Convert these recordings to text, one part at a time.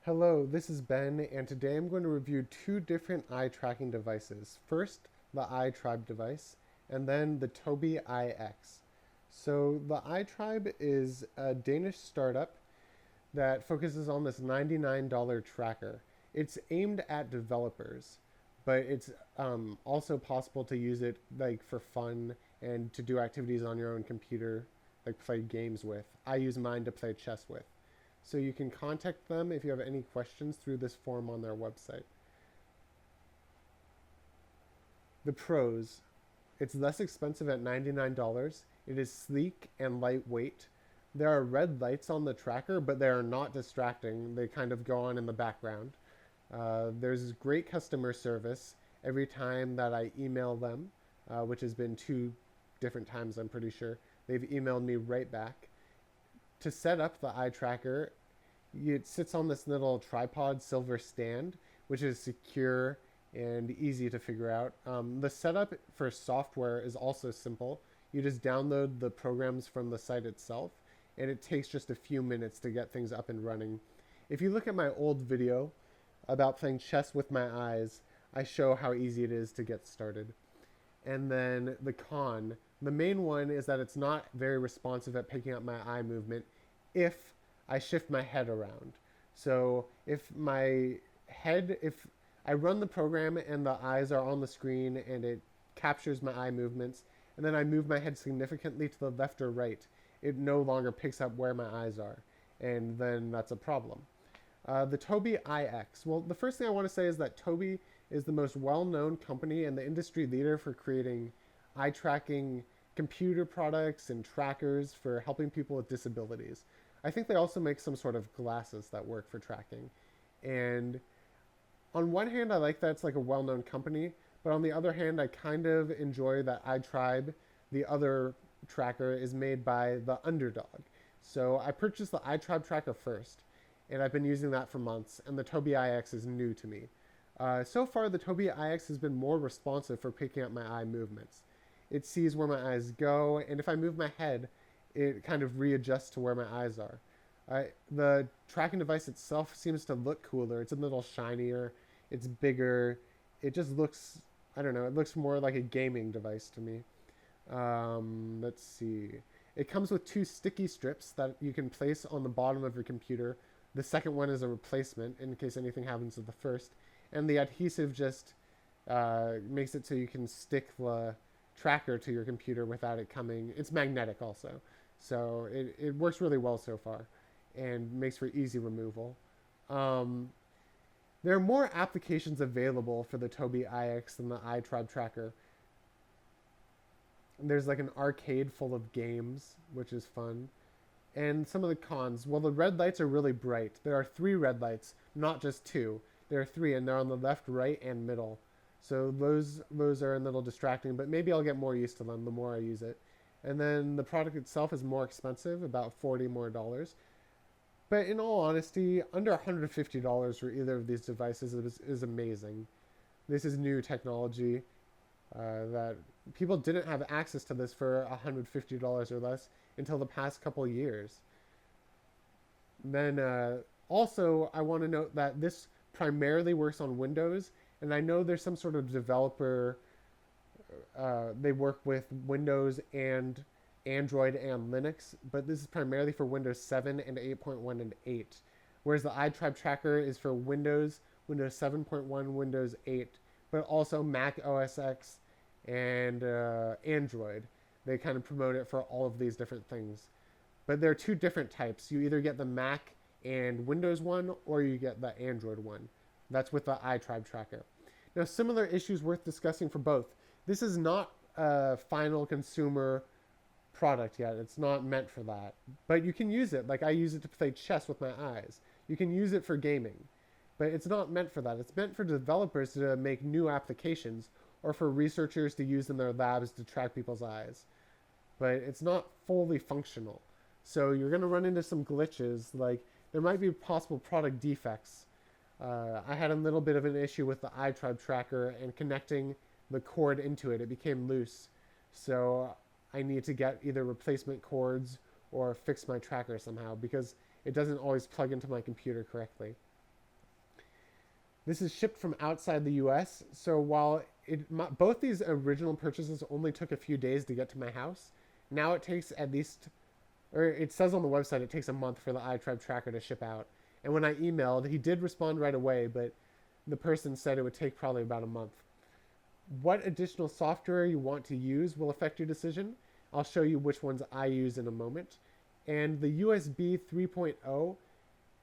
Hello, this is Ben, and today I'm going to review two different eye tracking devices. First, the iTribe device, and then the Tobii EyeX. So, the iTribe is a Danish startup that focuses on this $99 tracker. It's aimed at developers, but it's also possible to use it like for fun and to do activities on your own computer, like play games with. I use mine to play chess with. So you can contact them if you have any questions through this form on their website. The pros: it's less expensive at $99. It is sleek and lightweight. There are red lights on the tracker, but they are not distracting. They kind of go on in the background. There's great customer service every time that I email them, which has been two different times, I'm pretty sure. They've emailed me right back. To set up the eye tracker, it sits on this little tripod silver stand, which is secure and easy to figure out. The setup for software is also simple. You just download the programs from the site itself, and it takes just a few minutes to get things up and running. If you look at my old video about playing chess with my eyes, I show how easy it is to get started. And then the con. The main one is that it's not very responsive at picking up my eye movement if I shift my head around. So if I run the program and the eyes are on the screen and it captures my eye movements, and then I move my head significantly to the left or right, it no longer picks up where my eyes are, and then that's a problem. The Tobii EyeX. Well, the first thing I want to say is that Tobii is the most well-known company and the industry leader for creating eye tracking computer products and trackers for helping people with disabilities. I think they also make some sort of glasses that work for tracking. And on one hand, I like that it's like a well-known company, but on the other hand, I kind of enjoy that iTribe, the other tracker, is made by the underdog. So I purchased the iTribe tracker first, and I've been using that for months, and the Tobii EyeX is new to me. So far, the Tobii EyeX has been more responsive for picking up my eye movements. It sees where my eyes go, and if I move my head, it kind of readjusts to where my eyes are. The tracking device itself seems to look cooler. It's a little shinier, it's bigger. It just looks, I don't know, it looks more like a gaming device to me. Let's see. It comes with two sticky strips that you can place on the bottom of your computer. The second one is a replacement in case anything happens to the first. And the adhesive just makes it so you can stick the tracker to your computer without it coming. It's magnetic also. So it works really well so far and makes for easy removal. Um, there are more applications available for the Tobii EyeX than the iTribe tracker. There's like an arcade full of games, which is fun. And some of the cons. Well, the red lights are really bright. There are three red lights, not just two. There are three, and they're on the left, right, and middle. So those are a little distracting, but maybe I'll get more used to them the more I use it. And then the product itself is more expensive, about $40 more. But in all honesty, under $150 for either of these devices is amazing. This is new technology that people didn't have access to this for $150 or less until the past couple years. Then also, I want to note that this primarily works on Windows, and I know there's some sort of developer. They work with Windows and Android and Linux, but this is primarily for Windows 7 and 8.1 and 8. Whereas the iTribe tracker is for Windows, Windows 7.1, Windows 8, but also Mac OS X and Android. They kind of promote it for all of these different things. But there are two different types. You either get the Mac and Windows one, or you get the Android one. That's with the iTribe tracker. Now, similar issues worth discussing for both. This is not a final consumer product yet. It's not meant for that. But you can use it. Like I use it to play chess with my eyes. You can use it for gaming. But it's not meant for that. It's meant for developers to make new applications or for researchers to use in their labs to track people's eyes. But it's not fully functional. So you're going to run into some glitches. Like there might be possible product defects. I had a little bit of an issue with the iTribe tracker and connecting the cord into it. It became loose. So I need to get either replacement cords or fix my tracker somehow because it doesn't always plug into my computer correctly. This is shipped from outside the US, so while both these original purchases only took a few days to get to my house, now it takes at least, or it says on the website it takes a month for the iTribe tracker to ship out. And when I emailed, he did respond right away, but the person said it would take probably about a month. What additional software you want to use will affect your decision. I'll show you which ones I use in a moment. And the USB 3.0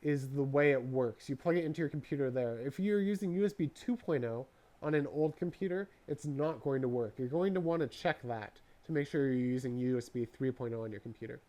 is the way it works. You plug it into your computer there. If you're using USB 2.0 on an old computer, it's not going to work. You're going to want to check that to make sure you're using USB 3.0 on your computer.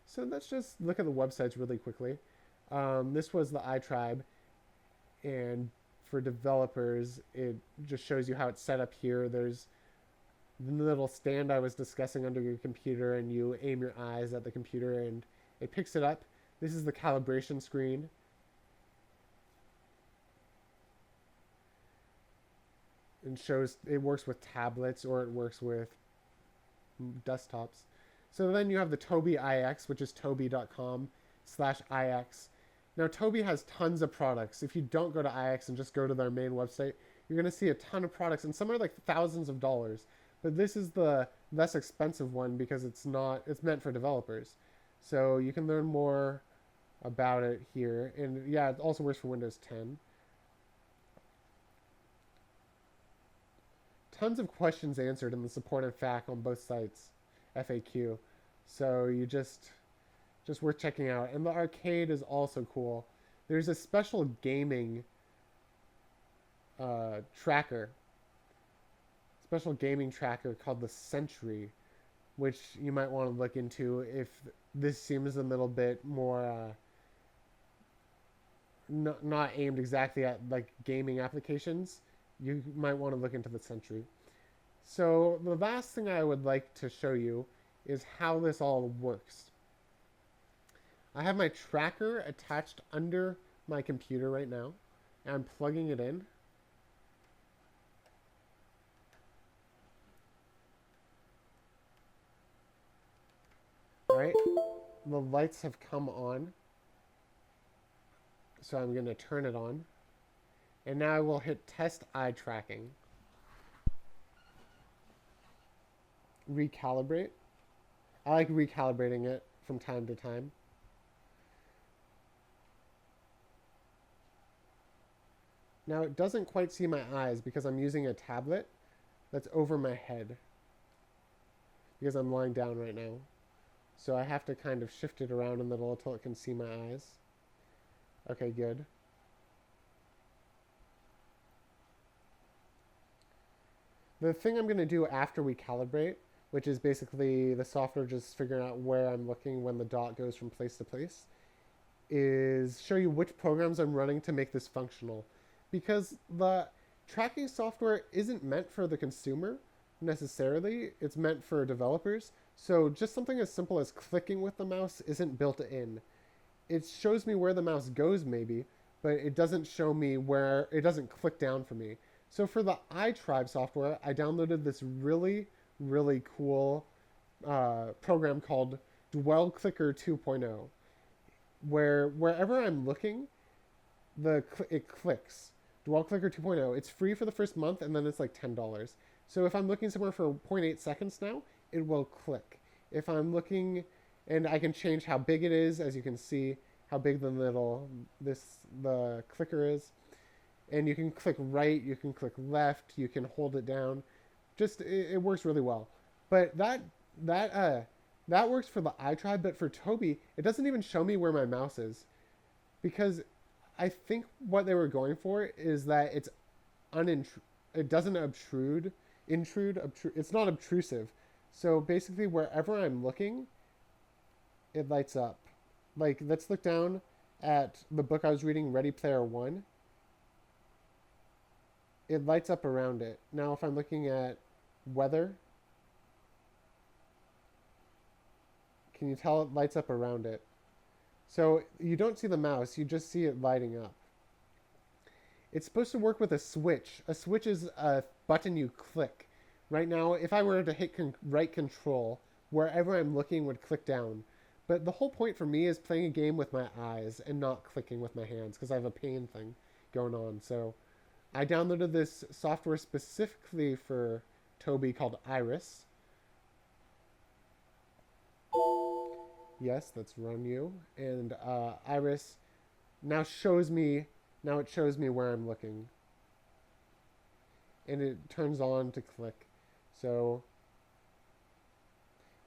So let's just look at the websites really quickly. This was the iTribe, and for developers, it just shows you how it's set up here. There's the little stand I was discussing under your computer, and you aim your eyes at the computer and it picks it up. This is the calibration screen. And shows it works with tablets or it works with desktops. So then you have the Tobii EyeX, which is tobii.com/EyeX. Now Tobii has tons of products. If you don't go to EyeX and just go to their main website, you're going to see a ton of products, and some are like thousands of dollars. But this is the less expensive one because it's meant for developers. So you can learn more about it here. And yeah, it also works for Windows 10. Tons of questions answered in the support and FAQ on both sites, FAQ. So you just worth checking out. And the arcade is also cool. There's a special gaming tracker called the Sentry, which you might want to look into if this seems a little bit more not aimed exactly at like gaming applications. You might want to look into the Sentry. So the last thing I would like to show you is how this all works. I have my tracker attached under my computer right now, and I'm plugging it in. Right? The lights have come on. So I'm going to turn it on. And now I will hit test eye tracking. Recalibrate. I like recalibrating it from time to time. Now it doesn't quite see my eyes because I'm using a tablet that's over my head. Because I'm lying down right now. So I have to kind of shift it around a little until it can see my eyes. Okay, good. The thing I'm going to do after we calibrate, which is basically the software just figuring out where I'm looking when the dot goes from place to place, is show you which programs I'm running to make this functional. Because the tracking software isn't meant for the consumer necessarily, it's meant for developers. So just something as simple as clicking with the mouse isn't built in. It shows me where the mouse goes maybe, but it doesn't show me where, it doesn't click down for me. So for the iTribe software, I downloaded this really, really cool program called Dwell Clicker 2.0, where wherever I'm looking, it clicks. Dwell Clicker 2.0. It's free for the first month, and then it's like $10. So if I'm looking somewhere for 0.8 seconds now, it will click. If I'm looking, and I can change how big it is, as you can see, how big the clicker is. And you can click right, you can click left, you can hold it down. Just, it works really well. But that works for the iTribe, but for Tobii, it doesn't even show me where my mouse is. Because I think what they were going for is that it doesn't intrude, it's not obtrusive. So basically wherever I'm looking, it lights up. Like, let's look down at the book I was reading, Ready Player One. It lights up around it. Now if I'm looking at weather, can you tell it lights up around it? So you don't see the mouse, you just see it lighting up. It's supposed to work with a switch. A switch is a button you click. Right now, if I were to hit right control, wherever I'm looking would click down. But the whole point for me is playing a game with my eyes and not clicking with my hands because I have a pain thing going on. So I downloaded this software specifically for Tobii called Iris. Yes, that's run you. And Iris now shows me, now it shows me where I'm looking. And it turns on to click. So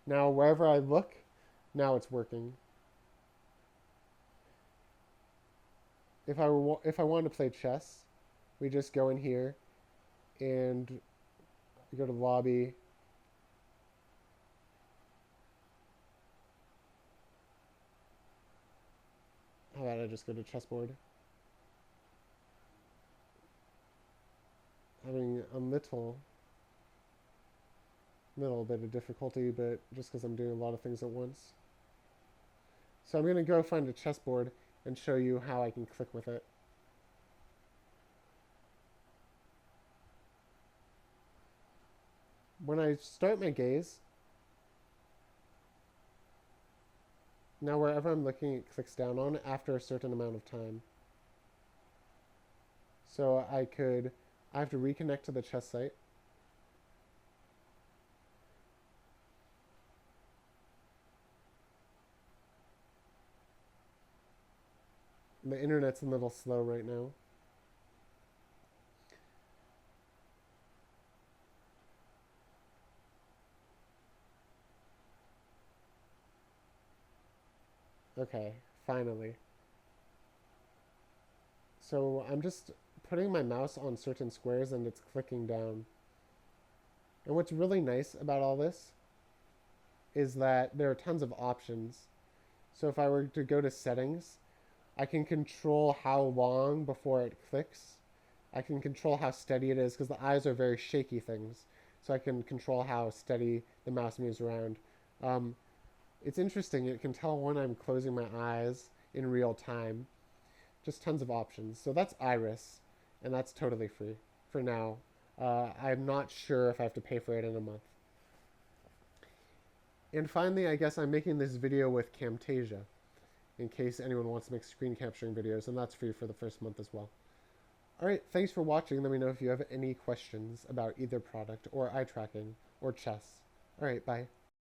now wherever I look, now it's working. If I wanted to play chess, we just go in here and we go to lobby. How about I just go to chessboard? Having a little bit of difficulty, but just because I'm doing a lot of things at once. So I'm going to go find a chessboard and show you how I can click with it. When I start my gaze, now wherever I'm looking, it clicks down on after a certain amount of time. So I have to reconnect to the chess site. The internet's a little slow right now. Okay, finally. So I'm just putting my mouse on certain squares and it's clicking down. And what's really nice about all this is that there are tons of options. So if I were to go to settings, I can control how long before it clicks. I can control how steady it is because the eyes are very shaky things. So I can control how steady the mouse moves around. It's interesting. It can tell when I'm closing my eyes in real time. Just tons of options. So that's Iris, and that's totally free for now. I'm not sure if I have to pay for it in a month. And finally, I guess I'm making this video with Camtasia, in case anyone wants to make screen capturing videos, and that's free for the first month as well. Alright, thanks for watching. Let me know if you have any questions about either product, or eye tracking, or chess. Alright, bye.